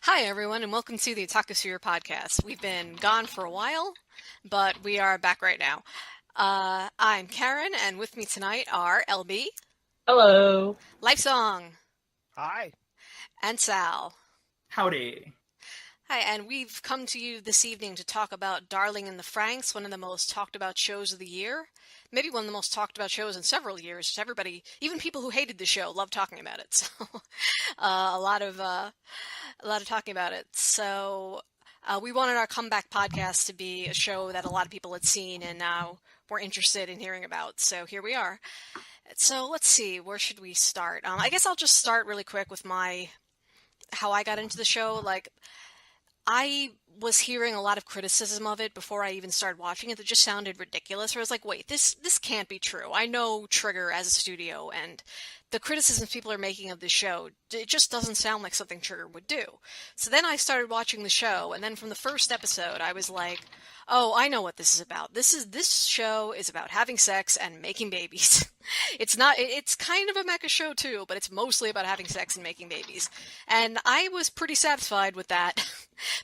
Hi, everyone, and welcome to the Otakusphere podcast. We've been gone for a while, but we are back right now. I'm Karen, and with me tonight are LB, Hello. Lifesong, Hi. and Sal. Howdy. Hi, and we've come to you this evening to talk about Darling in the Franxx, one of the most talked about shows of the year. Maybe one of the most talked about shows in several years. Everybody, even people who hated the show, love talking about it. So, a lot of talking about it. So, we wanted our comeback podcast to be a show that a lot of people had seen and now were interested in hearing about. So here we are. So let's see, where should we start? I guess I'll just start really quick with how I got into the show. I was hearing a lot of criticism of it before I even started watching it that just sounded ridiculous. Where I was like, wait, this can't be true. I know Trigger as a studio, and the criticisms people are making of the show, it just doesn't sound like something Trigger would do. So then I started watching the show, and then from the first episode, I was like, oh, I know what this is about. This show is about having sex and making babies. It's kind of a mecha show too, but it's mostly about having sex and making babies. And I was pretty satisfied with that.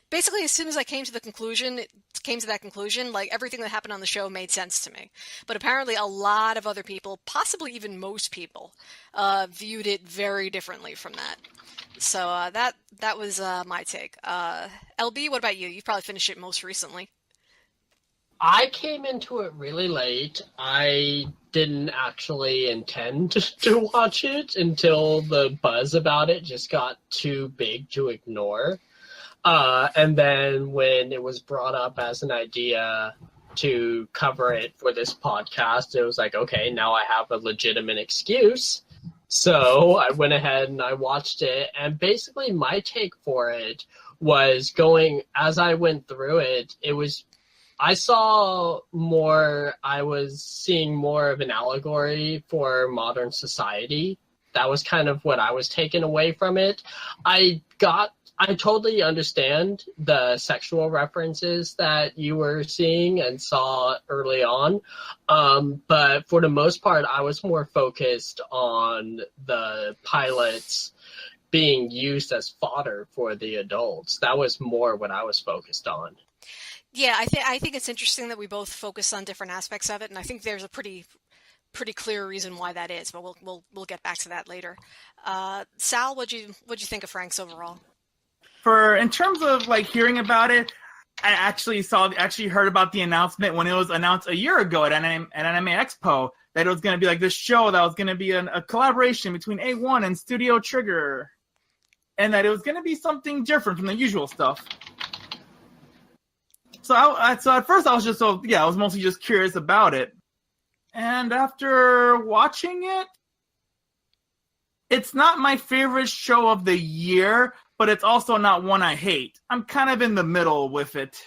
Basically, as soon as I came to that conclusion, like everything that happened on the show made sense to me. But apparently a lot of other people, possibly even most people, viewed it very differently from that. So that was my take. LB, what about you? You probably finished it most recently. I came into it really late. I didn't actually intend to watch it until the buzz about it just got too big to ignore. And then when it was brought up as an idea to cover it for this podcast, it was like, okay, now I have a legitimate excuse. So I went ahead and I watched it. And basically my take for it was as I went through it, I was seeing more of an allegory for modern society. That was kind of what I was taking away from it. I totally understand the sexual references that you were seeing and saw early on. But for the most part, I was more focused on the pilots being used as fodder for the adults. That was more what I was focused on. Yeah, I think it's interesting that we both focus on different aspects of it, and I think there's a pretty clear reason why that is. But we'll get back to that later. Sal, what'd you think of Franxx overall? In terms of hearing about it, I actually heard about the announcement when it was announced a year ago at Anime Expo that it was going to be like this show that was going to be a collaboration between A1 and Studio Trigger, and that it was going to be something different from the usual stuff. So at first I was mostly just curious about it. And after watching it, it's not my favorite show of the year, but it's also not one I hate. I'm kind of in the middle with it.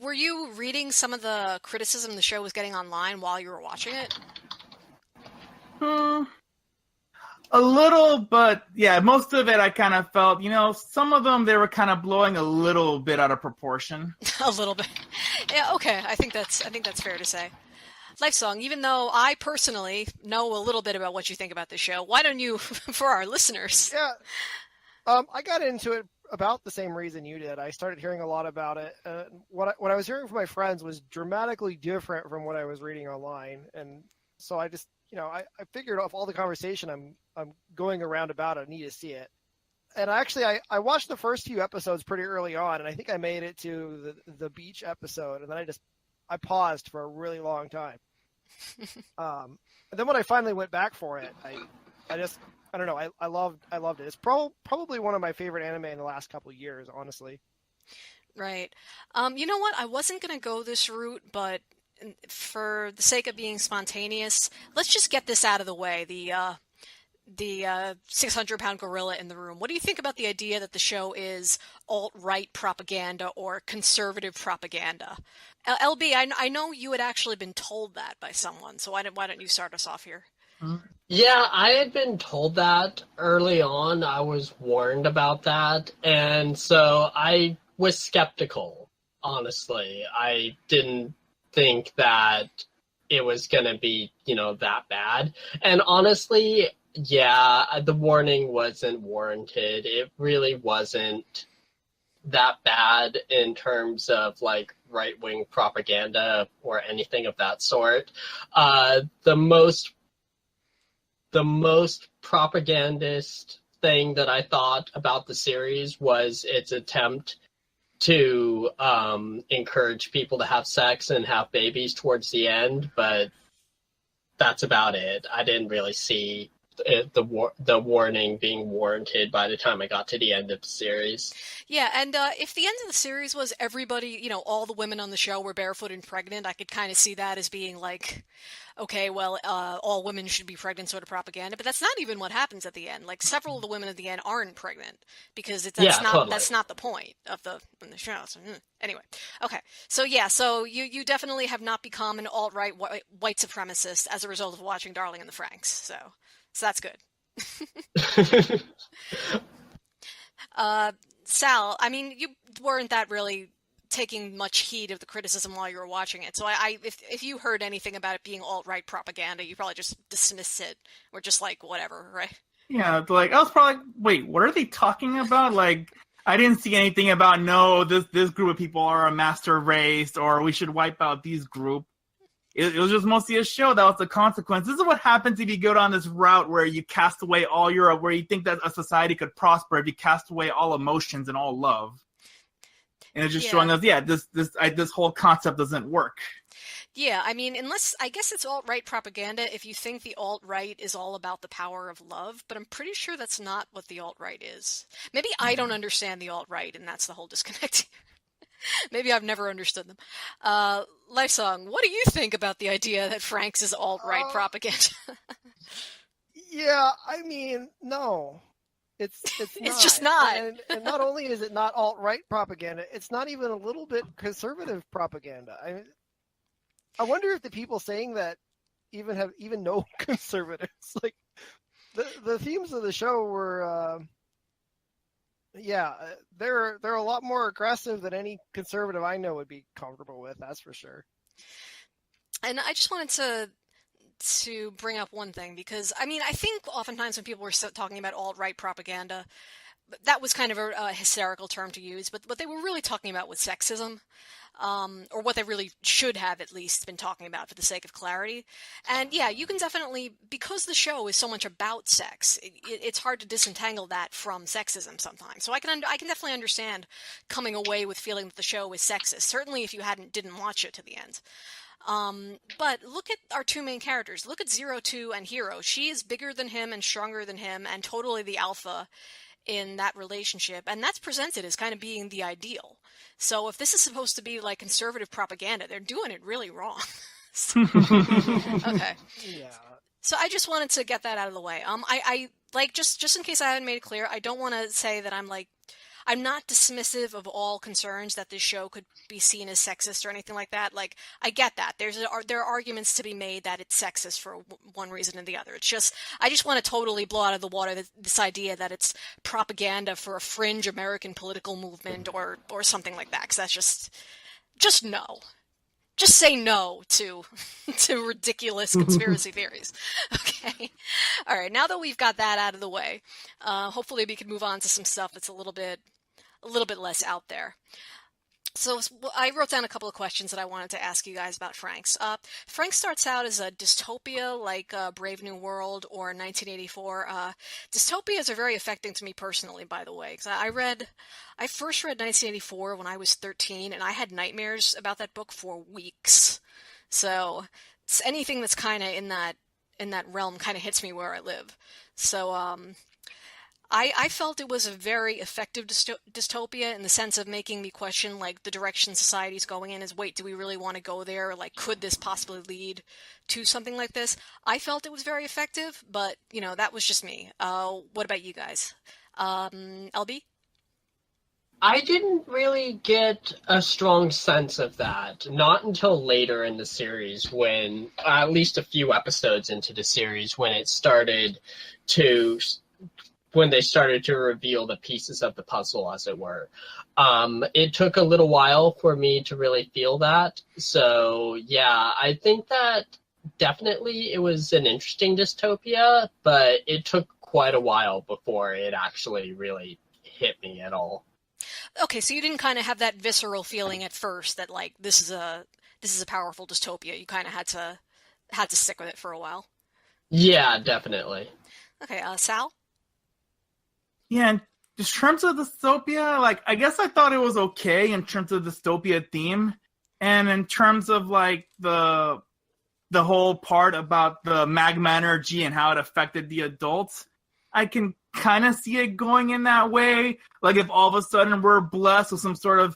Were you reading some of the criticism the show was getting online while you were watching it? A little, but yeah, most of it I kind of felt, some of them they were kind of blowing a little bit out of proportion. A little bit. Yeah, okay. I think that's fair to say. Lifesong, even though I personally know a little bit about what you think about the show, why don't you, for our listeners? Yeah. I got into it about the same reason you did. I started hearing a lot about it. What I was hearing from my friends was dramatically different from what I was reading online, and so I just, I figured off all the conversation I'm going around about it, I need to see it. And I watched the first few episodes pretty early on, and I think I made it to the beach episode, and then I paused for a really long time. And then when I finally went back for it, I don't know. I loved it. It's probably one of my favorite anime in the last couple of years, honestly. Right. You know what? I wasn't going to go this route, but for the sake of being spontaneous, let's just get this out of the way. The 600-pound gorilla in the room. What do you think about the idea that the show is alt-right propaganda or conservative propaganda? LB, I know you had actually been told that by someone, so why don't you start us off here? Yeah, I had been told that early on. I was warned about that, and so I was skeptical, honestly. I didn't think that it was going to be, that bad. And honestly, yeah, the warning wasn't warranted. It really wasn't that bad in terms of like right-wing propaganda or anything of that sort. The most propagandist thing that I thought about the series was its attempt to encourage people to have sex and have babies towards the end, but that's about it. I didn't really see the warning being warranted by the time I got to the end of the series. Yeah, and if the end of the series was everybody, all the women on the show were barefoot and pregnant, I could kind of see that as being like, okay, well, all women should be pregnant sort of propaganda, but that's not even what happens at the end. Like, several of the women at the end aren't pregnant, because Totally. that's not the point of the show. So, anyway, okay. So, yeah, so you definitely have not become an alt-right white supremacist as a result of watching Darling in the Franxx, so that's good. Sal, I mean, you weren't that really taking much heed of the criticism while you were watching it. So if you heard anything about it being alt-right propaganda, you probably just dismissed it or just like whatever, right? Yeah, like I was probably like, wait, what are they talking about? Like, I didn't see anything about this group of people are a master race or we should wipe out these group. It was just mostly a show. That was the consequence. This is what happens if you go down this route where you cast away where you think that a society could prosper if you cast away all emotions and all love. And it's just showing us, this whole concept doesn't work. Yeah, I mean, I guess it's alt-right propaganda if you think the alt-right is all about the power of love, but I'm pretty sure that's not what the alt-right is. Maybe I don't understand the alt-right, and that's the whole disconnect. Maybe I've never understood them. Lifesong, what do you think about the idea that Franxx is alt-right propaganda? Yeah, I mean, no. It's It's just not. And not only is it not alt-right propaganda, it's not even a little bit conservative propaganda. I wonder if the people saying that even know conservatives. Like, the themes of the show were... they're a lot more aggressive than any conservative I know would be comfortable with. That's for sure. And I just wanted to bring up one thing, because I mean, I think oftentimes when people were talking about alt-right propaganda, that was kind of a hysterical term to use, but what they were really talking about was sexism. Or what they really should have at least been talking about for the sake of clarity. And yeah, you can definitely, because the show is so much about sex, it's hard to disentangle that from sexism sometimes. So I can definitely understand coming away with feeling that the show is sexist, certainly if you didn't watch it to the end. But look at our two main characters. Look at 02 and Hero. She is bigger than him and stronger than him and totally the alpha in that relationship, and that's presented as kind of being the ideal. So if this is supposed to be like conservative propaganda, they're doing it really wrong. Okay. Yeah. So I just wanted to get that out of the way. I like, just in case I haven't made it clear, I don't want to say that I'm not dismissive of all concerns that this show could be seen as sexist or anything like that. Like, I get that. There are arguments to be made that it's sexist for one reason or the other. It's just, I just want to totally blow out of the water this idea that it's propaganda for a fringe American political movement or something like that. Because that's just no. Just say no to ridiculous conspiracy theories. Okay. All right. Now that we've got that out of the way, hopefully we can move on to some stuff that's a little bit less out there. So I wrote down a couple of questions that I wanted to ask you guys about Franxx. Franxx starts out as a dystopia like Brave New World or 1984. Dystopias are very affecting to me personally, by the way, because I first read 1984 when I was 13, and I had nightmares about that book for weeks. So anything that's kind of in that realm kind of hits me where I live. So I felt it was a very effective dystopia in the sense of making me question, like, the direction society's going in is, wait, do we really want to go there? Or, like, could this possibly lead to something like this? I felt it was very effective, but, that was just me. What about you guys? LB? I didn't really get a strong sense of that, not until later in the series when, at least a few episodes into the series, when they started to reveal the pieces of the puzzle, as it were. It took a little while for me to really feel that. So, yeah, I think that definitely it was an interesting dystopia, but it took quite a while before it actually really hit me at all. Okay, so you didn't kind of have that visceral feeling at first that like this is a powerful dystopia. You kind of had to stick with it for a while. Yeah, definitely. Okay, Sal. Yeah, in terms of dystopia, like I guess I thought it was okay in terms of dystopia theme, and in terms of like the whole part about the magma energy and how it affected the adults, I can kind of see it going in that way. Like if all of a sudden we're blessed with some sort of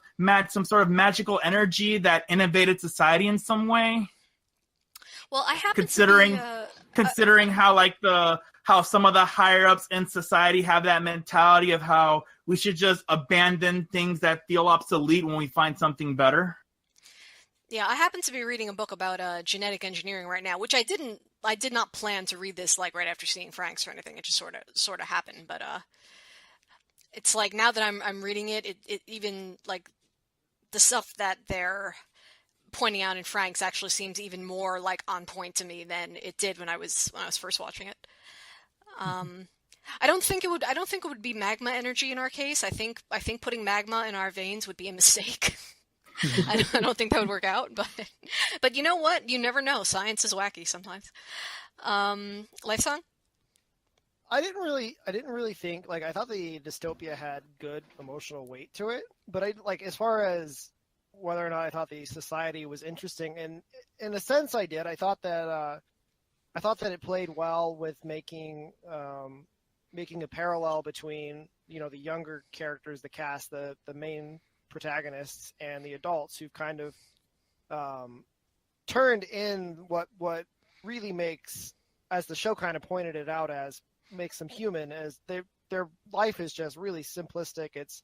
magical energy that innovated society in some way. Well, I happen to be. Considering how how some of the higher ups in society have that mentality of how we should just abandon things that feel obsolete when we find something better. Yeah, I happen to be reading a book about genetic engineering right now, which I did not plan to read this like right after seeing Franxx or anything. It just sort of happened, but it's like now that I'm reading it, it even like the stuff that they're pointing out in Franxx actually seems even more like on point to me than it did when I was first watching it. I don't think it would be magma energy in our case. I think putting magma in our veins would be a mistake. I don't think that would work out, but you know what? You never know. Science is wacky sometimes. Life Song? I didn't really think, like, I thought the dystopia had good emotional weight to it, but I like, as far as whether or not I thought the society was interesting, and in a sense I did. I thought that it played well with making a parallel between, you know, the younger characters, the cast, the main protagonists, and the adults who've kind of turned in what really makes, as the show kind of pointed it out, as makes them human, as their life is just really simplistic. It's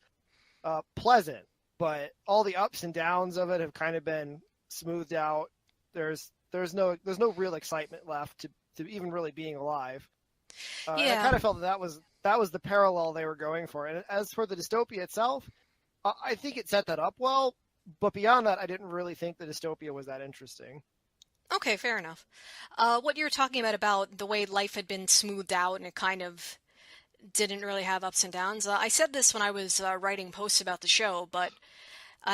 pleasant, but all the ups and downs of it have kind of been smoothed out. There's no real excitement left to even really being alive. Yeah. I kind of felt that was the parallel they were going for. And as for the dystopia itself, I think it set that up well, but beyond that, I didn't really think the dystopia was that interesting. Okay, fair enough. What you were talking about the way life had been smoothed out and it kind of didn't really have ups and downs. I said this when I was writing posts about the show, but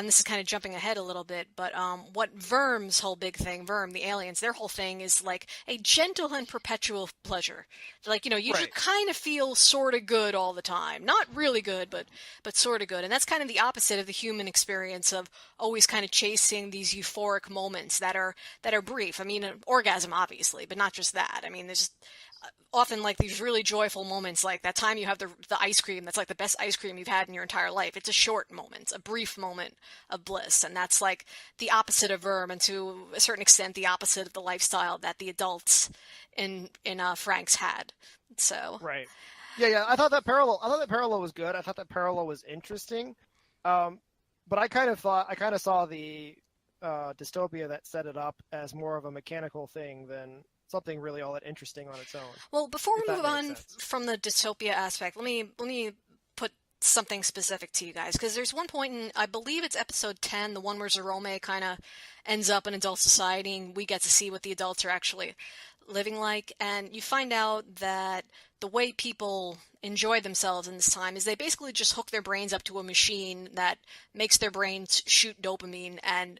this is kind of jumping ahead a little bit, but what Verm's whole big thing, Verm, the aliens, their whole thing is like a gentle and perpetual pleasure. Like, you know, you just kind of feel sort of good all the time. Not really good, but sort of good. And that's kind of the opposite of the human experience of always kind of chasing these euphoric moments that are brief. I mean, an orgasm, obviously, but not just that. I mean, there's often like these really joyful moments, like that time you have the ice cream that's like the best ice cream you've had in your entire life. It's a short moment, a brief moment of bliss, and that's like the opposite of Verm, and to a certain extent the opposite of the lifestyle that the adults in Franxx had. So yeah, I thought that parallel was good. I thought that parallel was interesting, but I kind of saw the dystopia that set it up as more of a mechanical thing than something really all that interesting on its own. Well, before we move on from the dystopia aspect, let me put something specific to you guys, because there's one point in, I believe it's episode 10, the one where Zorome kind of ends up in adult society, and we get to see what the adults are actually living like, and you find out that the way people enjoy themselves in this time is they basically just hook their brains up to a machine that makes their brains shoot dopamine, and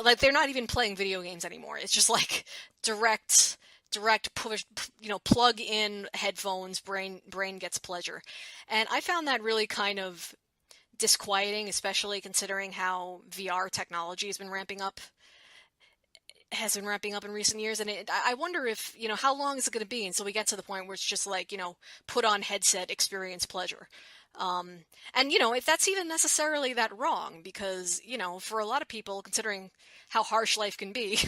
like they're not even playing video games anymore. It's just like direct push, you know, plug in headphones, brain gets pleasure. And I found that really kind of disquieting, especially considering how VR technology has been ramping up in recent years. And I wonder if, you know, how long is it going to be until we get to the point where it's just like, you know, put on headset, experience pleasure. And, you know, if that's even necessarily that wrong, because, you know, for a lot of people, considering how harsh life can be,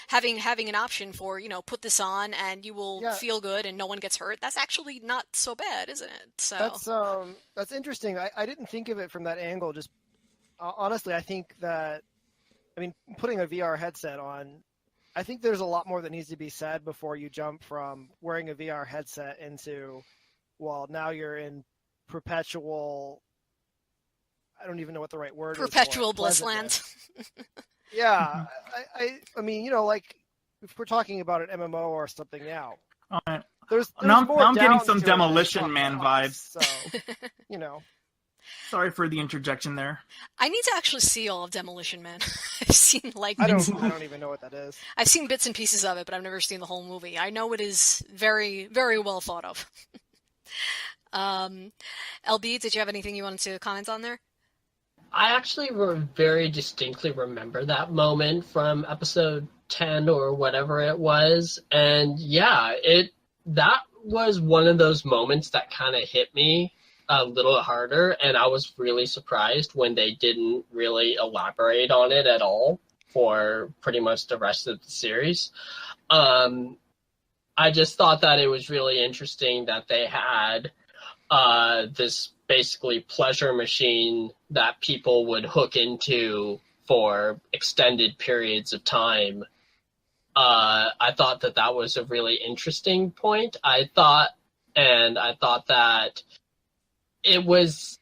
having an option for, you know, put this on and you will feel good and no one gets hurt, that's actually not so bad, isn't it? So that's interesting. I didn't think of it from that angle. Just honestly, I think that, I mean, putting a VR headset on, I think there's a lot more that needs to be said before you jump from wearing a VR headset into, well, now you're in perpetual, I don't even know what the right word perpetual is. Perpetual blissland. Yeah. I mean, you know, like if we're talking about an MMO or something now, there's now more I'm getting downs some to it Demolition than Man ups, vibes. So, you know. Sorry for the interjection there. I need to actually see all of Demolition Man. I've seen I don't even know what that is. I've seen bits and pieces of it, but I've never seen the whole movie. I know it is very, very well thought of. LB, did you have anything you wanted to comment on there? I actually very distinctly remember that moment from episode 10 or whatever it was. And yeah, that was one of those moments that kind of hit me a little harder. And I was really surprised when they didn't really elaborate on it at all for pretty much the rest of the series. I just thought that it was really interesting that they had this basically pleasure machine that people would hook into for extended periods of time. I thought that was a really interesting point. I thought that it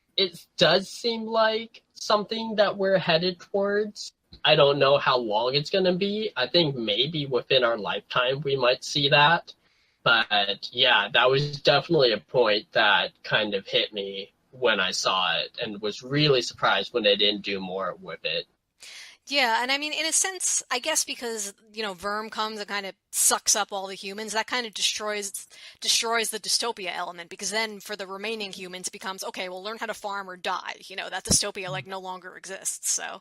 does seem like something that we're headed towards. I don't know how long it's going to be. I think maybe within our lifetime we might see that. But yeah, that was definitely a point that kind of hit me when I saw it, and was really surprised when they didn't do more with it. Yeah, and I mean, in a sense, I guess because, Verm comes and kind of sucks up all the humans, that kind of destroys the dystopia element, because then for the remaining humans it becomes, okay, well, learn how to farm or die. That dystopia, no longer exists, so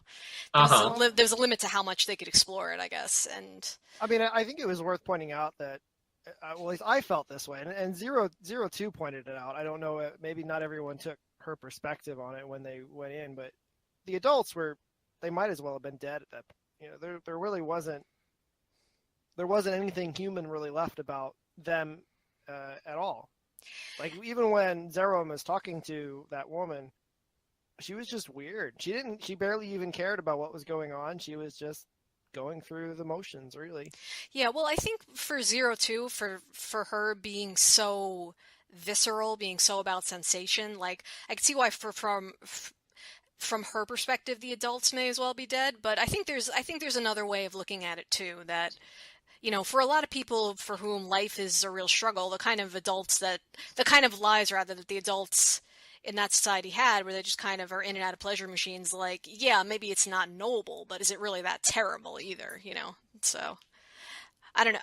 there's a limit to how much they could explore it, I guess, and... I mean, I think it was worth pointing out that, well, at least I felt this way, and Zero Two pointed it out. I don't know, maybe not everyone took her perspective on it when they went in, but the adults they might as well have been dead at that point. There really wasn't anything human really left about them at all. Like, even when Zero was talking to that woman, she was just weird. She barely even cared about what was going on. She was just going through the motions, really. Yeah, well, I think for Zero Two, for her being so visceral, being so about sensation, like, I could see why from her perspective the adults may as well be dead, but I think there's another way of looking at it too, that for a lot of people for whom life is a real struggle, the kind of lives rather that the adults in that society had, where they just kind of are in and out of pleasure machines, like, yeah, maybe it's not noble, but is it really that terrible either, So I don't know.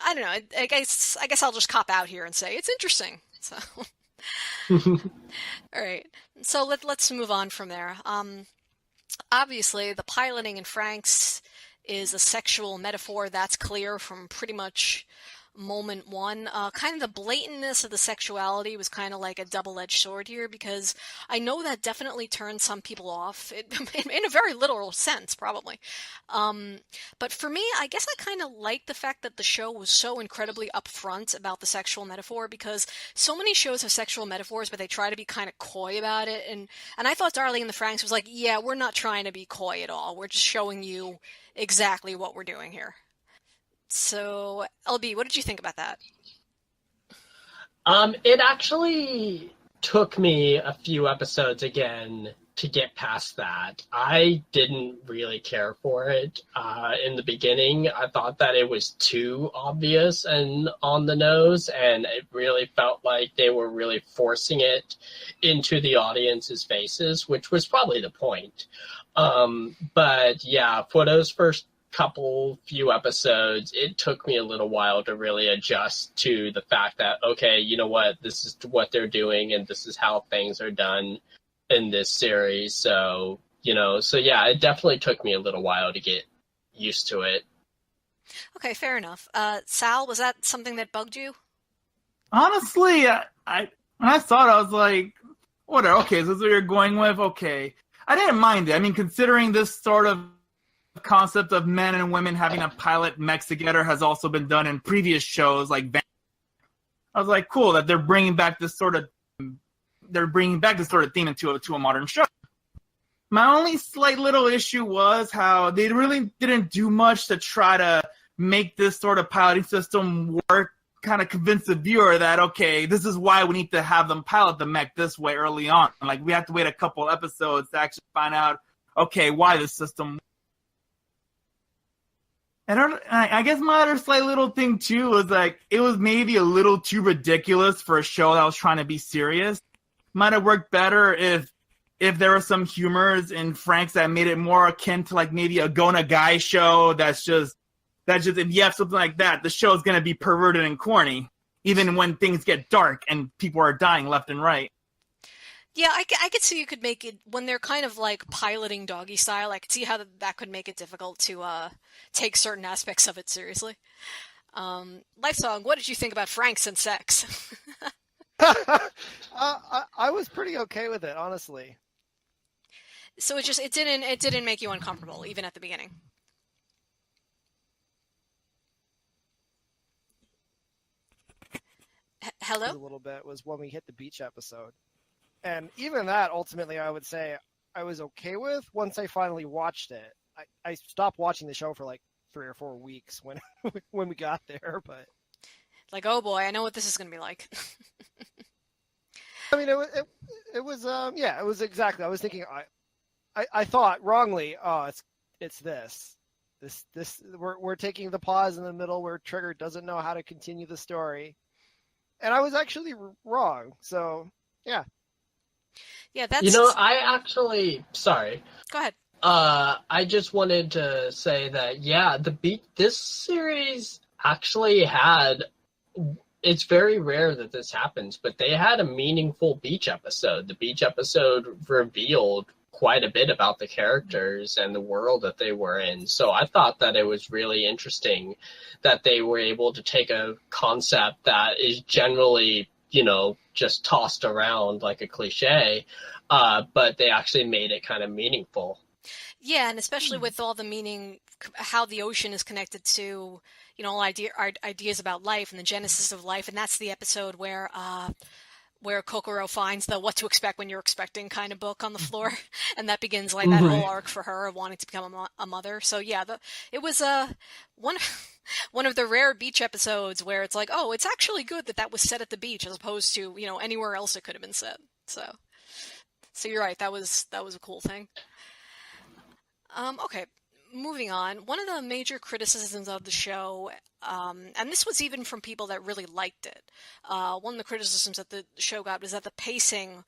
I guess I'll just cop out here and say it's interesting. So all right. So let's move on from there. Obviously, the piloting in Franxx is a sexual metaphor. That's clear from pretty much moment one. Kind of the blatantness of the sexuality was kind of like a double-edged sword here, because I know that definitely turned some people off, in a very literal sense, probably. But for me, I guess I kind of liked the fact that the show was so incredibly upfront about the sexual metaphor, because so many shows have sexual metaphors, but they try to be kind of coy about it. And I thought Darling in the Franxx was like, yeah, we're not trying to be coy at all. We're just showing you exactly what we're doing here. So, LB, what did you think about that? It actually took me a few episodes again to get past that. I didn't really care for it in the beginning. I thought that it was too obvious and on the nose, and it really felt like they were really forcing it into the audience's faces, which was probably the point. But yeah, for those first few episodes, it took me a little while to really adjust to the fact that, okay, you know what, this is what they're doing and this is how things are done in this series. So yeah, it definitely took me a little while to get used to it. Okay, fair enough. Sal, was that something that bugged you? Honestly, when I saw it, I was like, whatever, okay, so this is what you're going with, okay. I didn't mind it. I mean, considering this sort of concept of men and women having a pilot mech together has also been done in previous shows, like I was like, cool that they're bringing back this sort of theme into a modern show. My only slight little issue was how they really didn't do much to try to make this sort of piloting system work, kind of convince the viewer that, okay, this is why we need to have them pilot the mech this way early on. Like, we have to wait a couple episodes to actually find out, okay, why this system. And I guess my other slight little thing, too, was like, it was maybe a little too ridiculous for a show that was trying to be serious. Might have worked better if if there were some humors in Franxx that made it more akin to like maybe a Gona Guy show that's just if you have something like that, the show's going to be perverted and corny, even when things get dark and people are dying left and right. Yeah, I could see you could make it when they're kind of like piloting doggy style. I could see how that could make it difficult to take certain aspects of it seriously. Lifesong, what did you think about Franxx and sex? I was pretty okay with it, honestly. So it didn't make you uncomfortable even at the beginning. Hello? A little bit was when we hit the beach episode. And even that, ultimately, I would say I was okay with once I finally watched it. I stopped watching the show for like 3 or 4 weeks when when we got there, but like, oh boy, I know what this is going to be like. I mean, it was it was exactly. I was thinking, I thought wrongly. Oh, it's this. We're taking the pause in the middle where Trigger doesn't know how to continue the story, and I was actually wrong. So yeah. Yeah, that's... You know, sorry. Go ahead. I just wanted to say that, yeah, this series actually had, it's very rare that this happens, but they had a meaningful beach episode. The beach episode revealed quite a bit about the characters and the world that they were in. So I thought that it was really interesting that they were able to take a concept that is generally, just tossed around like a cliche, but they actually made it kind of meaningful. Yeah, and especially with all the meaning, how the ocean is connected to, all ideas about life and the genesis of life, and that's the episode where Kokoro finds the what to expect when you're expecting kind of book on the floor, and that begins like that whole arc for her of wanting to become a mother. So yeah, it was one of the rare beach episodes where it's like, oh, it's actually good that was set at the beach as opposed to anywhere else it could have been set. So you're right, that was a cool thing. Okay, moving on. One of the major criticisms of the show, and this was even from people that really liked it, one of the criticisms that the show got was that the pacing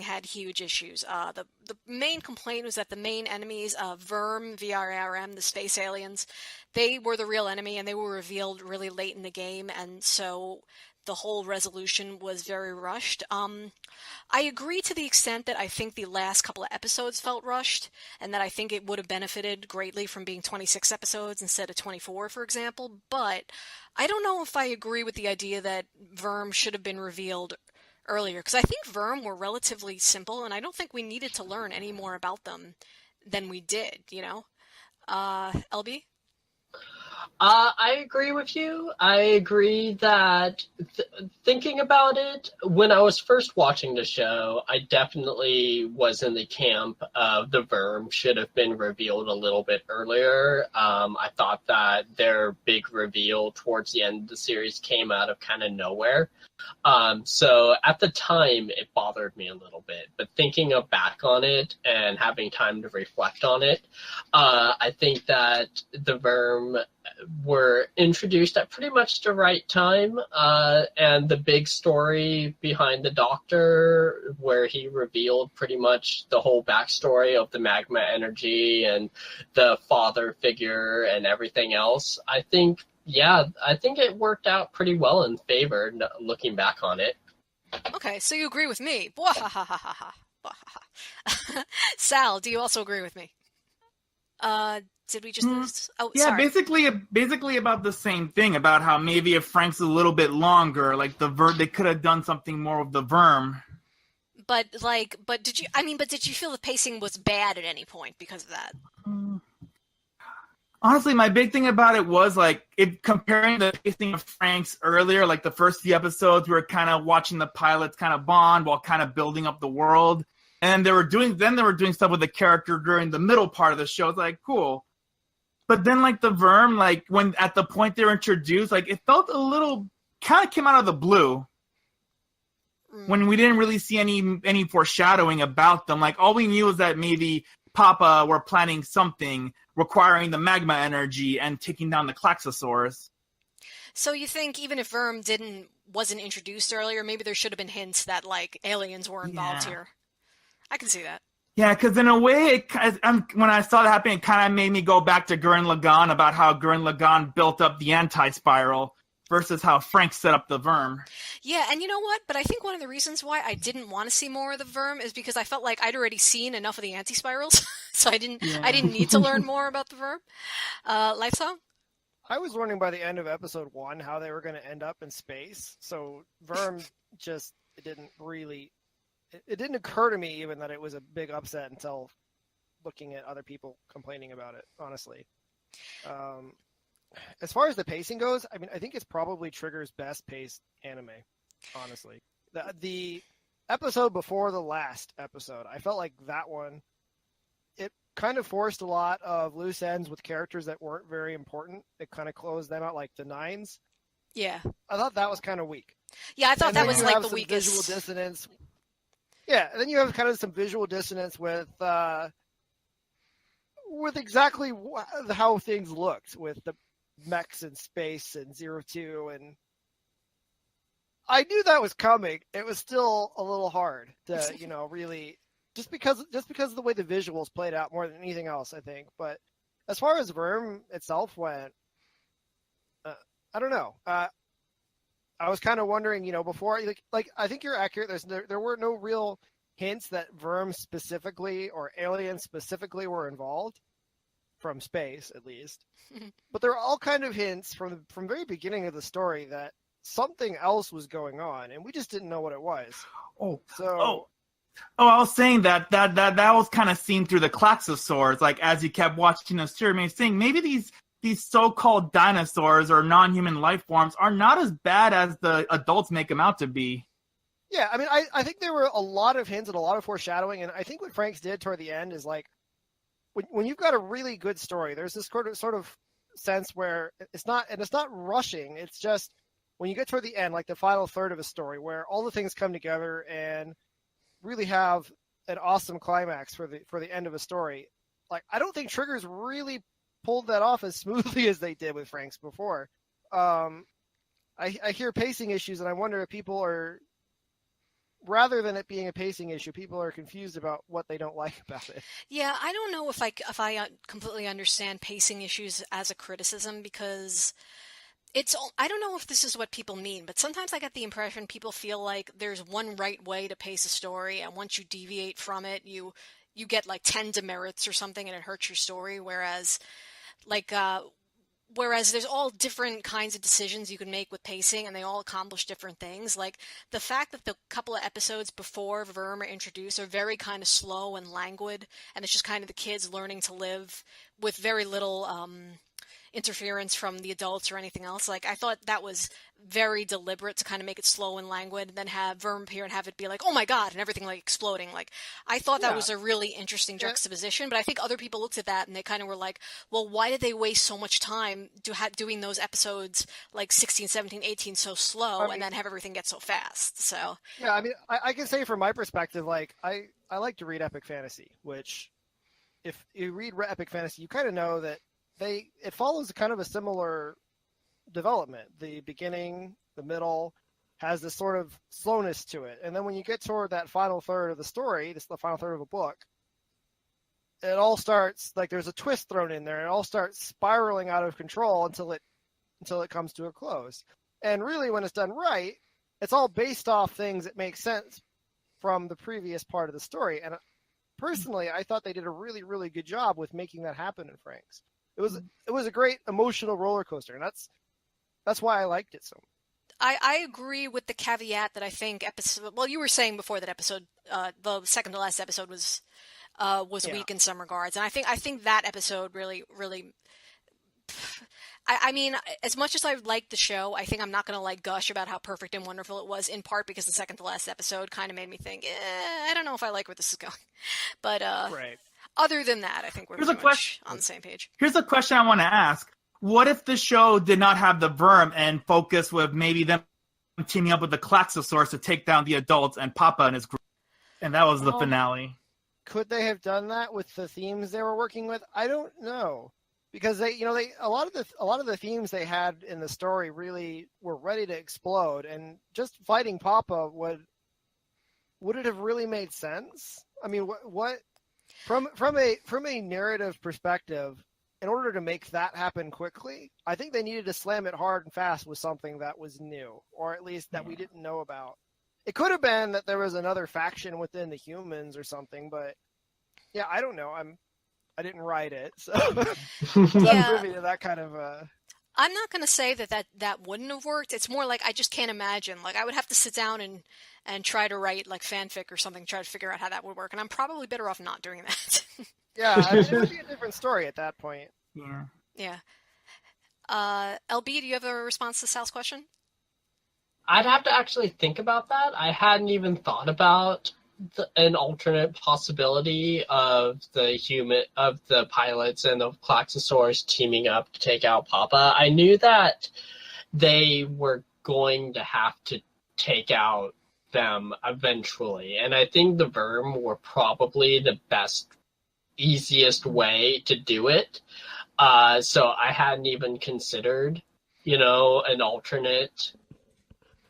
had huge issues. The main complaint was that the main enemies, VRM, VRM, the space aliens, they were the real enemy, and they were revealed really late in the game, and so the whole resolution was very rushed. I agree to the extent that I think the last couple of episodes felt rushed, and that I think it would have benefited greatly from being 26 episodes instead of 24, for example, but I don't know if I agree with the idea that VRM should have been revealed earlier, because I think VRM were relatively simple, and I don't think we needed to learn any more about them than we did, LB? I agree with you. I agree that thinking about it, when I was first watching the show, I definitely was in the camp of the VRM should have been revealed a little bit earlier. I thought that their big reveal towards the end of the series came out of kind of nowhere. So at the time, it bothered me a little bit. But thinking back on it and having time to reflect on it, I think that the VRM were introduced at pretty much the right time, and the big story behind the Doctor, where he revealed pretty much the whole backstory of the magma energy and the father figure and everything else, I think it worked out pretty well in favor, looking back on it. Okay, so you agree with me. Sal, do you also agree with me? Did we just lose? Oh, yeah, sorry. basically about the same thing, about how maybe if Franxx a little bit longer, like they could have done something more with the VRM. But did you feel the pacing was bad at any point because of that? Honestly, my big thing about it was comparing the pacing of Franxx earlier, like the first few episodes, we were kind of watching the pilots kind of bond while kind of building up the world. And they were doing stuff with the character during the middle part of the show. It's like, cool. But then the VRM, when at the point they were introduced, it felt a little, kind of came out of the blue. When we didn't really see any foreshadowing about them. All we knew was that maybe Papa were planning something requiring the magma energy and taking down the Klaxosaurus. So you think even if VRM wasn't introduced earlier, maybe there should have been hints that aliens were involved here? I can see that. Yeah, because in a way, when I saw that happening, it kind of made me go back to Gurren Lagann about how Gurren Lagann built up the anti-spiral versus how Frank set up the Verm. Yeah, and you know what? But I think one of the reasons why I didn't want to see more of the Verm is because I felt like I'd already seen enough of the anti-spirals, so I didn't need to learn more about the Verm. Life Song? I was wondering by the end of episode 1 how they were going to end up in space. So Verm just it didn't occur to me even that it was a big upset until looking at other people complaining about it, honestly. As far as the pacing goes, I mean, I think it's probably Trigger's best paced anime, honestly. The episode before the last episode, I felt like that one, it kind of forced a lot of loose ends with characters that weren't very important. It kind of closed them out like the nines. Yeah. I thought that was kind of weak. Yeah, I thought And that then was you like have the some weakest. visual dissonance. Yeah, and then you have kind of some visual dissonance with exactly how things looked with the mechs in space and 02, and I knew that was coming. It was still a little hard to, really just because of the way the visuals played out more than anything else, I think. But as far as Verm itself went, I don't know. I was kind of wondering, before, like I think you're accurate. There were no real hints that Verm specifically or aliens specifically were involved, from space at least. But there are all kind of hints from very beginning of the story that something else was going on, and we just didn't know what it was. I was saying that was kind of seen through the Klaxosaurs, like as you kept watching the series, I mean, saying maybe these so-called dinosaurs or non-human life forms are not as bad as the adults make them out to be. Yeah, I mean, I think there were a lot of hints and a lot of foreshadowing, and I think what Franxx did toward the end is like, when you've got a really good story, there's this sort of sense where it's not rushing. It's just when you get toward the end, like the final third of a story, where all the things come together and really have an awesome climax for the end of a story. Like, I don't think Trigger's really pulled that off as smoothly as they did with Franxx before. I hear pacing issues, and I wonder if people are, rather than it being a pacing issue, people are confused about what they don't like about it. Yeah, I don't know if I completely understand pacing issues as a criticism, because I don't know if this is what people mean, but sometimes I get the impression people feel like there's one right way to pace a story, and once you deviate from it, you get like 10 demerits or something, and it hurts your story. Whereas there's all different kinds of decisions you can make with pacing, and they all accomplish different things. Like the fact that the couple of episodes before Verm are introduced are very kind of slow and languid, and it's just kind of the kids learning to live with very little interference from the adults or anything else. Like, I thought that was very deliberate to kind of make it slow and languid, and then have Verm appear and have it be like, oh my god, and everything like exploding. Like, I thought that was a really interesting juxtaposition, but I think other people looked at that and they kind of were like, well, why did they waste so much time doing those episodes like 16, 17, 18 so slow, and then have everything get so fast? So yeah, I mean, I can say from my perspective, like, I like to read epic fantasy, which if you read epic fantasy, you kind of know that it follows kind of a similar development. The beginning, the middle has this sort of slowness to it, and then when you get toward that final third of the story, the final third of a book, it all starts like there's a twist thrown in there. It all starts spiraling out of control until it comes to a close. And really, when it's done right, it's all based off things that make sense from the previous part of the story. And personally, I thought they did a really, really good job with making that happen in Franxx. It was a great emotional roller coaster, and that's why I liked it so much. I agree with the caveat that I think you were saying before that episode, the second to last episode was weak in some regards, and I think that episode really, really. I mean, as much as I liked the show, I think I'm not going to like gush about how perfect and wonderful it was, in part because the second to last episode kind of made me think, I don't know if I like where this is going. But right. Other than that, I think we're pretty much on the same page. Here's a question I want to ask. What if the show did not have the Verm and focus with maybe them teaming up with the Klaxosaurs to take down the adults and Papa and his group? And that was the finale. Could they have done that with the themes they were working with? I don't know. Because a lot of the themes they had in the story really were ready to explode, and just fighting Papa would would it have really made sense? I mean, what from a narrative perspective, in order to make that happen quickly, I think they needed to slam it hard and fast with something that was new, or at least that we didn't know about. It could have been that there was another faction within the humans or something, but yeah, I don't know. I didn't write it, so I'm not privy to that kind of. I'm not going to say that wouldn't have worked. It's more like I just can't imagine. Like I would have to sit down and try to write like fanfic or something, try to figure out how that would work, and I'm probably better off not doing that. Yeah, I mean, it would be a different story at that point. Yeah. Yeah. LB, do you have a response to Sal's question? I'd have to actually think about that. I hadn't even thought about an alternate possibility of the pilots and the Klaxosaurs teaming up to take out Papa. I knew that they were going to have to take out them eventually, and I think the Verm were probably the easiest way to do it. So I hadn't even considered,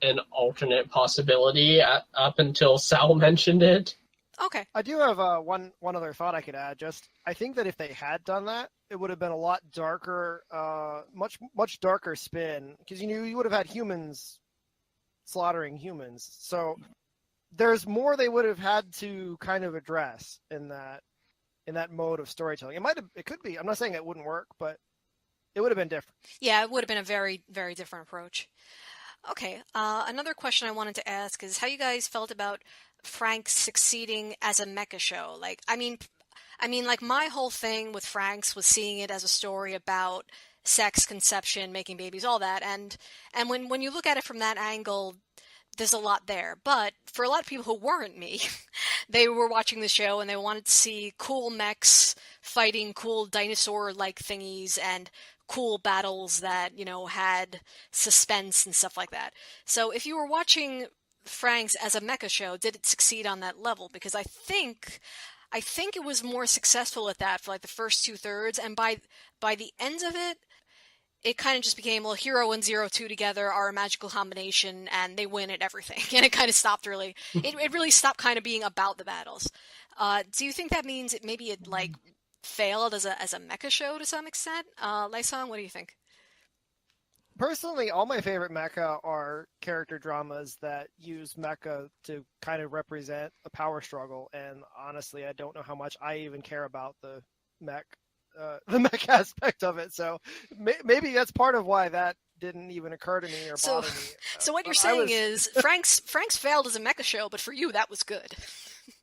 an alternate possibility up until Sal mentioned it. Okay. I do have one other thought I could add. I think that if they had done that, it would have been a lot darker, much darker spin, because you would have had humans slaughtering humans. So there's more they would have had to kind of address in that mode of storytelling. It could be. I'm not saying it wouldn't work, but it would have been different. Yeah, it would have been a very, very different approach. Okay, another question I wanted to ask is how you guys felt about Franxx succeeding as a mecha show. Like, I mean, like my whole thing with Franxx was seeing it as a story about sex, conception, making babies, all that. And when you look at it from that angle, there's a lot there. But for a lot of people who weren't me, they were watching the show and they wanted to see cool mechs fighting cool dinosaur-like thingies and cool battles that, had suspense and stuff like that. So if you were watching Franxx as a mecha show, did it succeed on that level? Because I think it was more successful at that for like the first 2/3, and by the end of it, it kind of just became, well, Hero and Zero Two together are a magical combination, and they win at everything. And it kind of stopped really. It really stopped kind of being about the battles. Do you think that means maybe it like failed as a mecha show to some extent? Lysong, what do you think? Personally, all my favorite mecha are character dramas that use mecha to kind of represent a power struggle. And honestly, I don't know how much I even care about the mech aspect of it. So maybe that's part of why that didn't even occur to me or bother me. So what you're saying is Franxx failed as a mecha show, but for you that was good.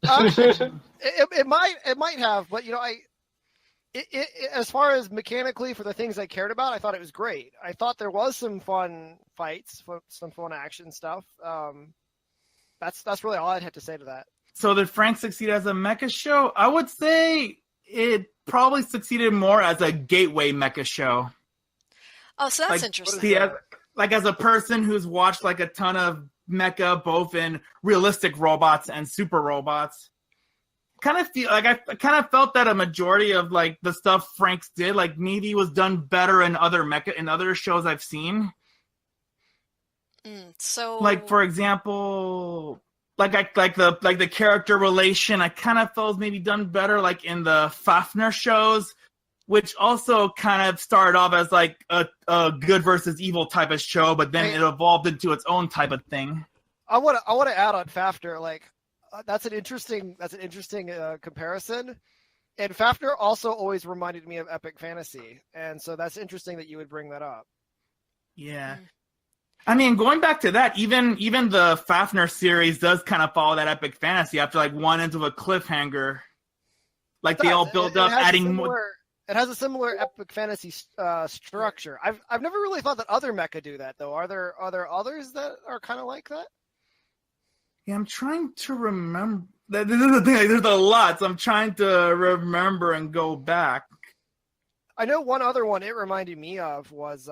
It might have, but as far as mechanically for the things I cared about, I thought it was great. I thought there was some fun fights, some fun action stuff. That's really all I'd have to say to that. So did Franxx succeed as a mecha show? I would say it probably succeeded more as a gateway mecha show. Oh, so that's like, interesting. See, as a person who's watched like a ton of mecha, both in realistic robots and super robots, I kind of felt that a majority of like the stuff Franxx did, like maybe was done better in other shows I've seen. So, like for example, like the character relation, I kind of felt was maybe done better like in the Fafner shows, which also kind of started off as like a good versus evil type of show, but then it evolved into its own type of thing. I want to add on Fafner, like. That's an interesting comparison, and Fafner also always reminded me of Epic Fantasy, and so that's interesting that you would bring that up. Yeah, I mean, going back to that, even the Fafner series does kind of follow that Epic Fantasy after like one ends of a cliffhanger, like they all build up, adding more. It has a similar Epic Fantasy structure. I've never really thought that other mecha do that though. Are there others that are kind of like that? Yeah, I'm trying to remember. This is the thing. Like, there's a lot, so I'm trying to remember and go back. I know one other one it reminded me of was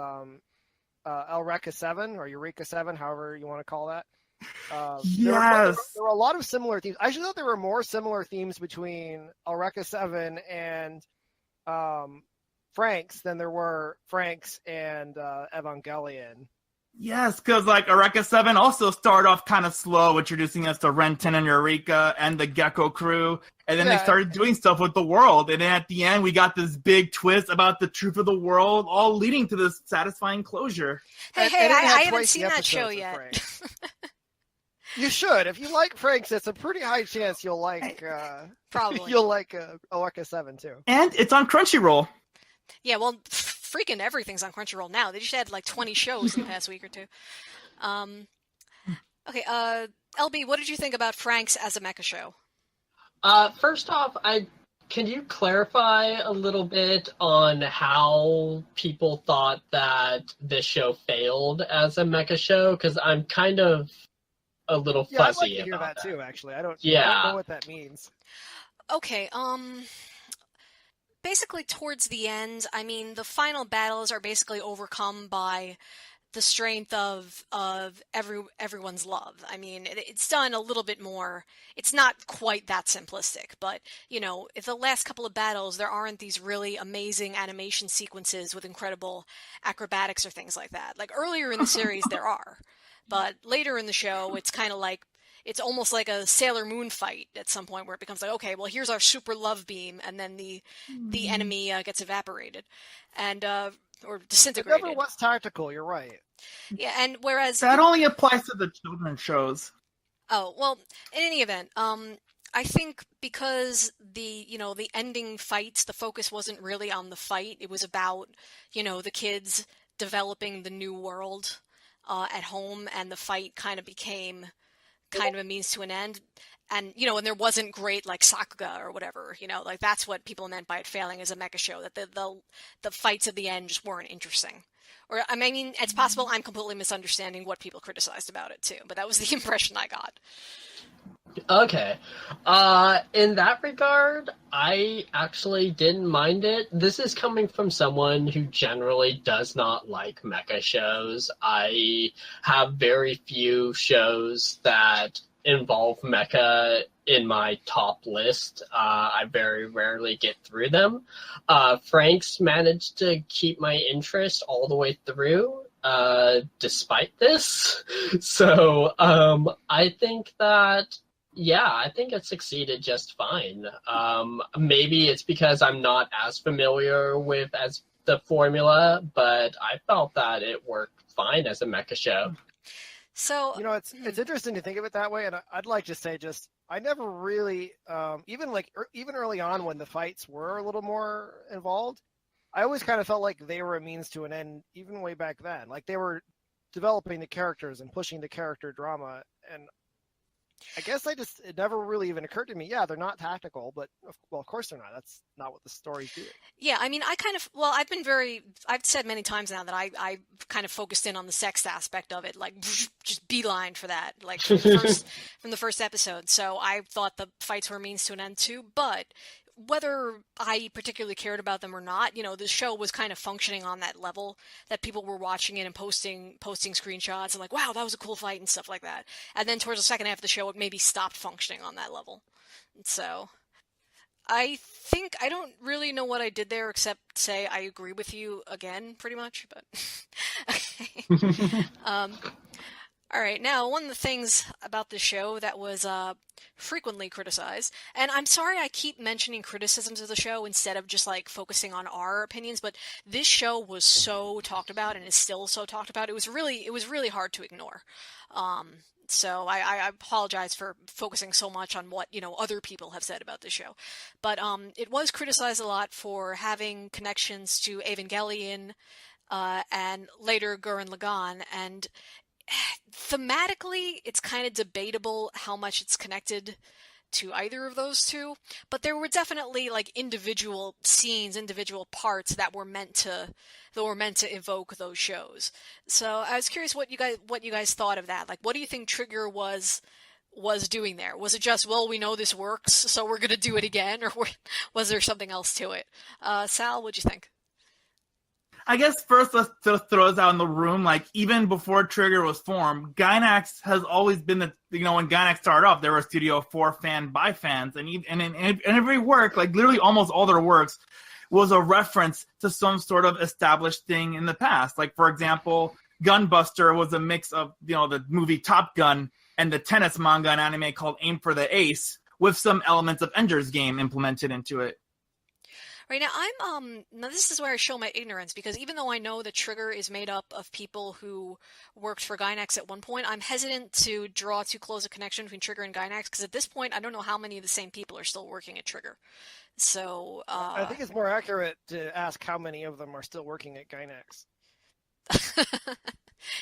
Eureka 7 or Eureka 7, however you want to call that. Yes. There were a lot of similar themes. I actually thought there were more similar themes between Eureka 7 and Franxx than there were Franxx and Evangelion. Yes, because like Eureka 7 also started off kind of slow, introducing us to Renton and Eureka and the Gecko crew. And then they started doing stuff with the world. And then at the end, we got this big twist about the truth of the world, all leading to this satisfying closure. Hey, I haven't seen that show yet. You should. If you like Franxx, it's a pretty high chance you'll like Probably. You'll like Eureka 7 too. And it's on Crunchyroll. Yeah, well, freaking everything's on Crunchyroll now. They just had like 20 shows in the past week or two. Okay, LB, what did you think about Franxx as a mecha show? First off, can you clarify a little bit on how people thought that this show failed as a mecha show? Because I'm kind of a little fuzzy I'd like to hear about that too. Actually, I don't know what that means. Okay, basically towards the end, I mean, the final battles are basically overcome by the strength of everyone's love. I mean, it's done a little bit more. It's not quite that simplistic, but you know, if the last couple of battles there aren't these really amazing animation sequences with incredible acrobatics or things like that. Like earlier in the series there are, but later in the show it's kind of like it's almost like a Sailor Moon fight at some point where it becomes like, okay, well here's our super love beam, and then the enemy gets evaporated and or disintegrated. It never was tactical. You're right. Yeah, and whereas that only applies to the children's shows. Oh well, in any event, I think because the ending fights, the focus wasn't really on the fight. It was about the kids developing the new world at home, and the fight kind of became kind of a means to an end. And and there wasn't great like Sakuga or whatever, like that's what people meant by it failing as a mecha show, that the fights at the end just weren't interesting. Or I mean, it's possible I'm completely misunderstanding what people criticized about it too, but that was the impression I got. Okay. In that regard, I actually didn't mind it. This is coming from someone who generally does not like mecha shows. I have very few shows that involve mecha in my top list. I very rarely get through them. Franxx managed to keep my interest all the way through, despite this. So I think that I think it succeeded just fine. Maybe it's because I'm not as familiar with the formula, but I felt that it worked fine as a mecha show. So it's interesting to think of it that way, and I'd like to say I never really even early on when the fights were a little more involved, I always kind of felt like they were a means to an end, even way back then. Like they were developing the characters and pushing the character drama, and I guess it never really even occurred to me. Yeah, they're not tactical, but of course they're not. That's not what the story's doing. Yeah, I mean, I've said many times now that I kind of focused in on the sex aspect of it, like just beeline for that, like from the first episode. So I thought the fights were a means to an end too, but whether I particularly cared about them or not, the show was kind of functioning on that level that people were watching it and posting screenshots and like, wow, that was a cool fight and stuff like that. And then towards the second half of the show, it maybe stopped functioning on that level. So I think I don't really know what I did there except say I agree with you again, pretty much. But okay. All right, now one of the things about the show that was frequently criticized, and I'm sorry I keep mentioning criticisms of the show instead of just like focusing on our opinions, but this show was so talked about and is still so talked about. It was really hard to ignore. So I apologize for focusing so much on what other people have said about this show, but it was criticized a lot for having connections to Evangelion and later Gurren Lagann, and thematically it's kind of debatable how much it's connected to either of those two, but there were definitely like individual scenes, individual parts that were meant to evoke those shows. So I was curious what you guys thought of that. Like, what do you think Trigger was doing there? Was it just, well, we know this works, so we're gonna do it again, or was there something else to it? Sal, what'd you think? I guess first let's throw this out in the room. Like even before Trigger was formed, Gainax has always been when Gainax started off, they were a studio for fan by fans, and in every work, like literally almost all their works, was a reference to some sort of established thing in the past. Like for example, Gunbuster was a mix of, the movie Top Gun and the tennis manga and anime called Aim for the Ace, with some elements of Ender's Game implemented into it. Right now, now this is where I show my ignorance, because even though I know that Trigger is made up of people who worked for Gainax at one point, I'm hesitant to draw too close a connection between Trigger and Gainax, because at this point, I don't know how many of the same people are still working at Trigger. So, I think it's more accurate to ask how many of them are still working at Gainax.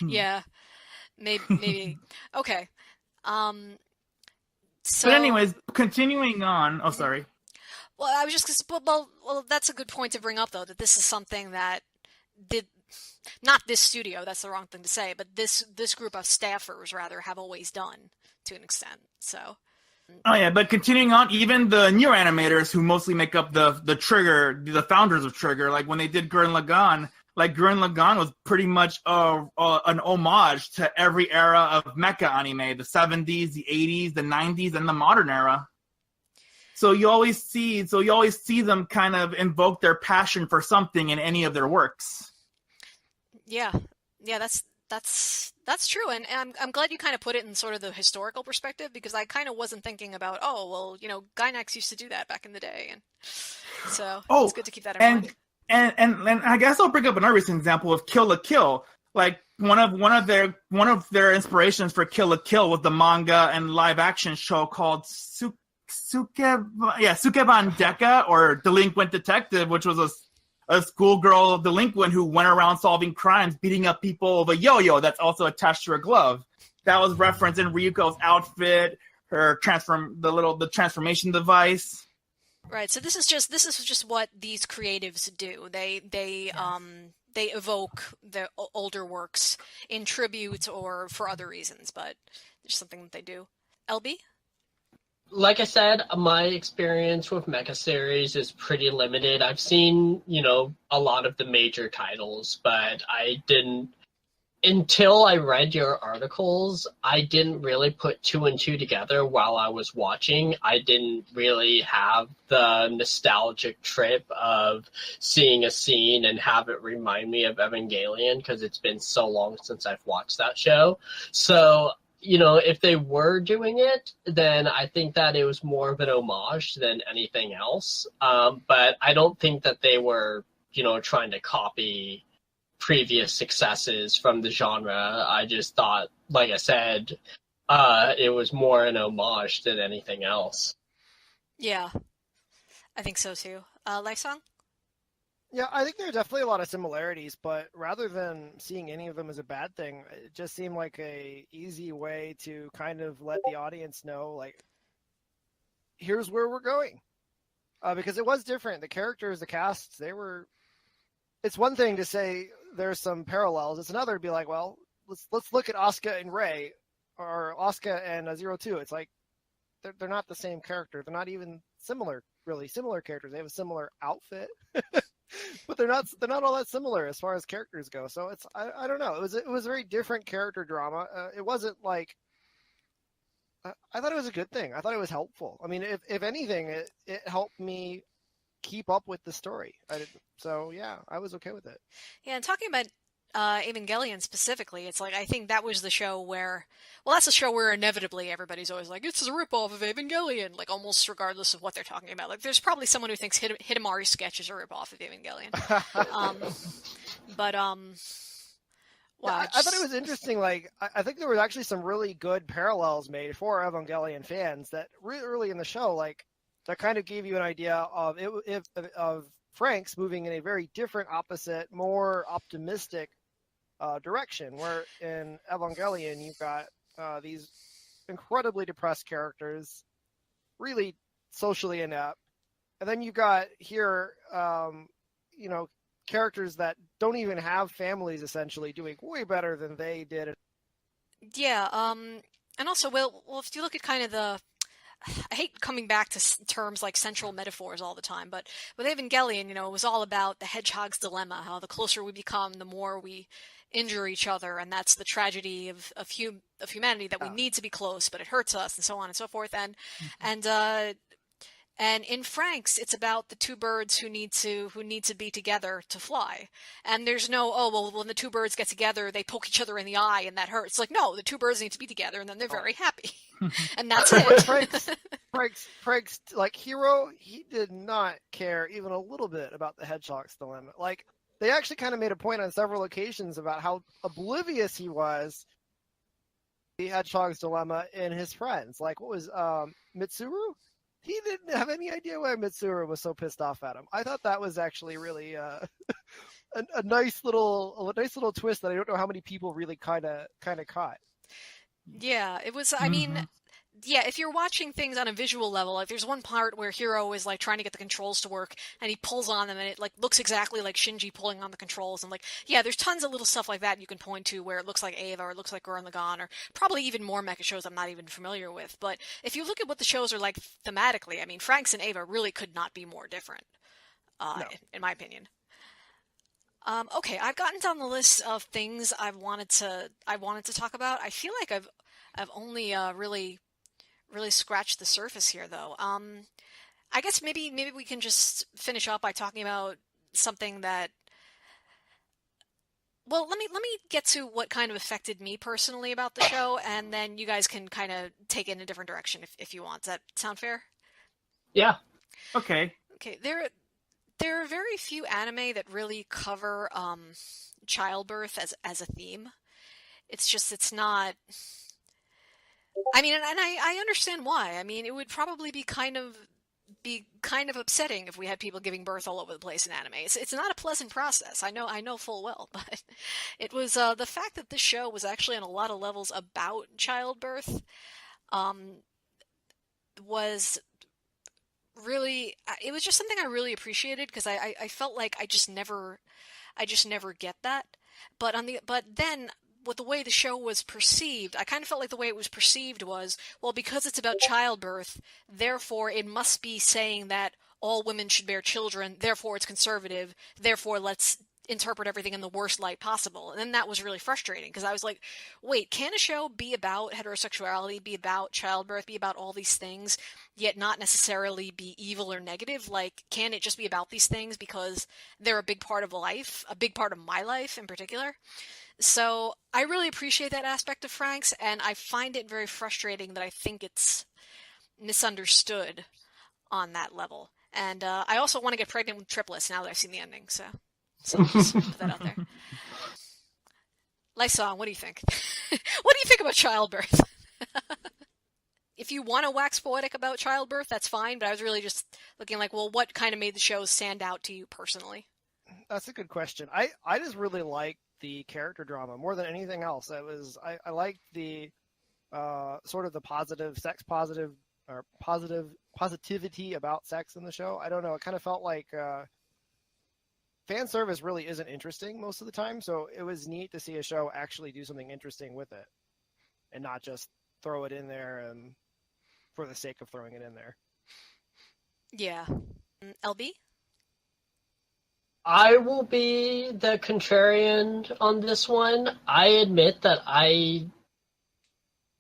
Yeah, maybe. Okay. So, but anyways, continuing on. Oh, sorry. Well, I was just well, that's a good point to bring up, though, that this is something that not this studio, that's the wrong thing to say, but this group of staffers rather have always done to an extent. So. Oh yeah, but continuing on, even the new animators who mostly make up the Trigger, the founders of Trigger, like when they did Gurren Lagann, like Gurren Lagann was pretty much an homage to every era of mecha anime, the 70s, the 80s, the 90s, and the modern era. So you always see them kind of invoke their passion for something in any of their works. Yeah, that's true, and I'm glad you kind of put it in sort of the historical perspective, because I kind of wasn't thinking about, Gainax used to do that back in the day, and so it's good to keep that in mind. And I guess I'll bring up another recent example of Kill la Kill. Like one of their inspirations for Kill la Kill was the manga and live action show called Sukeban Deka, or Delinquent Detective, which was a schoolgirl delinquent who went around solving crimes, beating up people with a yo-yo that's also attached to her glove. That was referenced in Ryuko's outfit, her the transformation device. Right. So this is just what these creatives do. They evoke the older works in tribute or for other reasons, but it's something that they do. LB? Like I said, my experience with Mecha series is pretty limited. I've seen, a lot of the major titles, but until I read your articles, I didn't really put two and two together while I was watching. I didn't really have the nostalgic trip of seeing a scene and have it remind me of Evangelion, because it's been so long since I've watched that show. So, if they were doing it, then I think that it was more of an homage than anything else. But I don't think that they were, trying to copy previous successes from the genre. I just thought, like I said, it was more an homage than anything else. Yeah, I think so too. Lysong? Yeah, I think there are definitely a lot of similarities, but rather than seeing any of them as a bad thing, it just seemed like a easy way to kind of let the audience know, like, here's where we're going. Because it was different. The characters, the casts, it's one thing to say there's some parallels. It's another to be like, well, let's look at Asuka and Rei, or Asuka and Zero Two. It's like they're not the same character. They're not even really similar characters. They have a similar outfit, but they're not all that similar as far as characters go. So it's I don't know. It was a very different character drama. It wasn't like, I thought it was a good thing. I thought it was helpful. I mean, if anything, it helped me keep up with the story. So yeah, I was okay with it. Yeah, and talking about Evangelion specifically, it's like, I think that was the show where, that's a show where inevitably everybody's always like, it's a ripoff of Evangelion, like almost regardless of what they're talking about. Like, there's probably someone who thinks Hidamari's sketch is a ripoff of Evangelion. Wow, I thought it was interesting. Like, I think there was actually some really good parallels made for Evangelion fans that really early in the show, like, that kind of gave you an idea of Franxx moving in a very different, opposite, more optimistic direction. Where in Evangelion, you've got these incredibly depressed characters, really socially inept, and then you've got here, characters that don't even have families, essentially doing way better than they did. Yeah, and also, well, if you look at kind of I hate coming back to terms like central metaphors all the time, but with Evangelion, it was all about the hedgehog's dilemma, how the closer we become, the more we injure each other, and that's the tragedy of humanity, that we need to be close, but it hurts us, and so on and so forth. And And in Franxx, it's about the two birds who need to be together to fly. And there's no, oh well, when the two birds get together, they poke each other in the eye and that hurts. Like, no, the two birds need to be together, and then they're very happy, and that's it. Franxx, like Hero, he did not care even a little bit about the hedgehog's dilemma. Like, they actually kind of made a point on several occasions about how oblivious he was to the hedgehog's dilemma in his friends. Like, what was Mitsuru? He didn't have any idea why Mitsuru was so pissed off at him. I thought that was actually really a nice little twist that I don't know how many people really kind of caught. Yeah, it was. I mean, yeah, if you're watching things on a visual level, like there's one part where Hiro is like trying to get the controls to work, and he pulls on them, and it like looks exactly like Shinji pulling on the controls, and like, yeah, there's tons of little stuff like that you can point to where it looks like Eva, or it looks like Gurren Lagann, or probably even more mecha shows I'm not even familiar with. But if you look at what the shows are like thematically, I mean, Franxx and Eva really could not be more different, No. in my opinion. Okay, I've gotten down the list of things I wanted to talk about. I feel like I've only really scratched the surface here, though. I guess maybe we can just finish up by talking about something that. Well, let me get to what kind of affected me personally about the show, and then you guys can kind of take it in a different direction if you want. Does that sound fair? Yeah. Okay. Okay, there are very few anime that really cover childbirth as a theme. It's not. I mean, and I understand why. I mean, it would probably be kind of upsetting if we had people giving birth all over the place in anime. It's not a pleasant process. I know full well, but it was the fact that this show was actually on a lot of levels about childbirth was really, it was just something I really appreciated, because I felt like I just never get that. But then with the way the show was perceived, I kind of felt like the way it was perceived was, well, because it's about childbirth, therefore it must be saying that all women should bear children, therefore it's conservative, therefore let's interpret everything in the worst light possible. And then that was really frustrating, because I was like, wait, can a show be about heterosexuality, be about childbirth, be about all these things, yet not necessarily be evil or negative? Like, can it just be about these things because they're a big part of life, a big part of my life in particular? So I really appreciate that aspect of Franxx, and I find it very frustrating that I think it's misunderstood on that level. And I also want to get pregnant with triplets now that I've seen the ending, so just put that out there. Lysong, what do you think? What do you think about childbirth? If you want to wax poetic about childbirth, that's fine, but I was really just looking like, well, what kind of made the show stand out to you personally? That's a good question. I just really like the character drama more than anything else. I liked the sort of the positivity about sex in the show. I don't know. It kind of felt like fan service really isn't interesting most of the time, so it was neat to see a show actually do something interesting with it and not just throw it in there for the sake of throwing it in there. Yeah. LB? I will be the contrarian on this one. I admit that I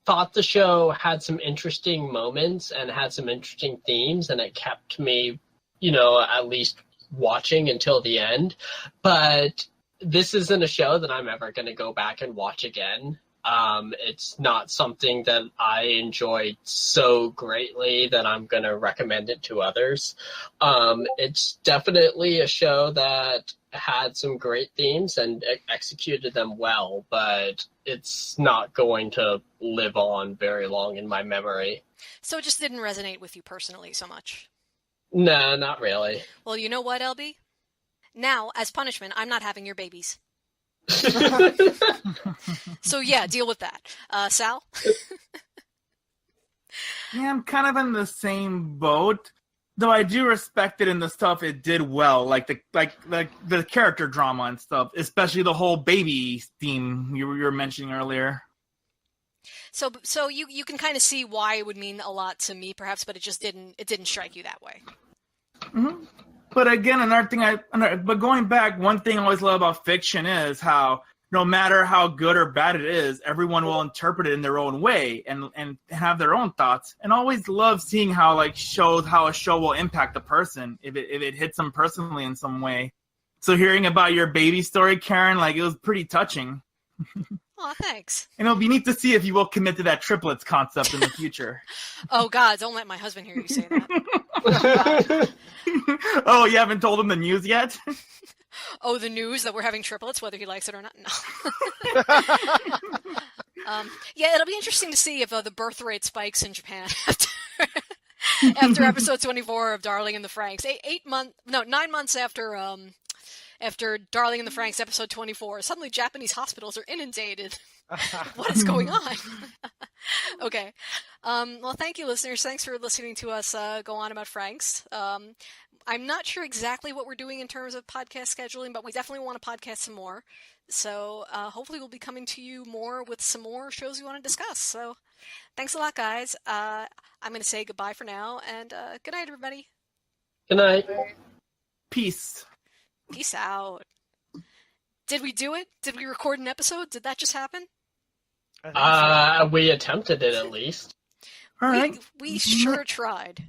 thought the show had some interesting moments and had some interesting themes, and it kept me, at least watching until the end. But this isn't a show that I'm ever going to go back and watch again. It's not something that I enjoyed so greatly that I'm going to recommend it to others. It's definitely a show that had some great themes and executed them well, but it's not going to live on very long in my memory. So it just didn't resonate with you personally so much? No, not really. Well, you know what, LB? Now, as punishment, I'm not having your babies. So yeah, deal with that. Sal? Yeah, I'm kind of in the same boat, though I do respect it in the stuff it did well, like the character drama and stuff, especially the whole baby theme you were mentioning earlier. So you can kind of see why it would mean a lot to me, perhaps, but it didn't strike you that way. Mm-hmm. But again, another thing but going back, one thing I always love about fiction is how no matter how good or bad it is, everyone will interpret it in their own way and have their own thoughts. And always love seeing how like shows how a show will impact a person if it hits them personally in some way. So hearing about your baby story, Karen, like it was pretty touching. Oh, thanks. And it'll be neat to see if you will commit to that triplets concept in the future. Oh God, don't let my husband hear you say that. Oh, you haven't told him the news yet? Oh, the news that we're having triplets, whether he likes it or not? No. Yeah, it'll be interesting to see if the birth rate spikes in Japan after episode 24 of Darling and the Franxx. 9 months after Darling and the Franxx episode 24, suddenly Japanese hospitals are inundated. What is going on? Okay. Well, thank you, listeners. Thanks for listening to us go on about Franxx. I'm not sure exactly what we're doing in terms of podcast scheduling, but we definitely want to podcast some more. So hopefully we'll be coming to you more with some more shows we want to discuss. So thanks a lot, guys. I'm going to say goodbye for now, and good night, everybody. Good night. Peace. Peace out. Did we do it? Did we record an episode? Did that just happen? We attempted it at least. All right. We sure tried.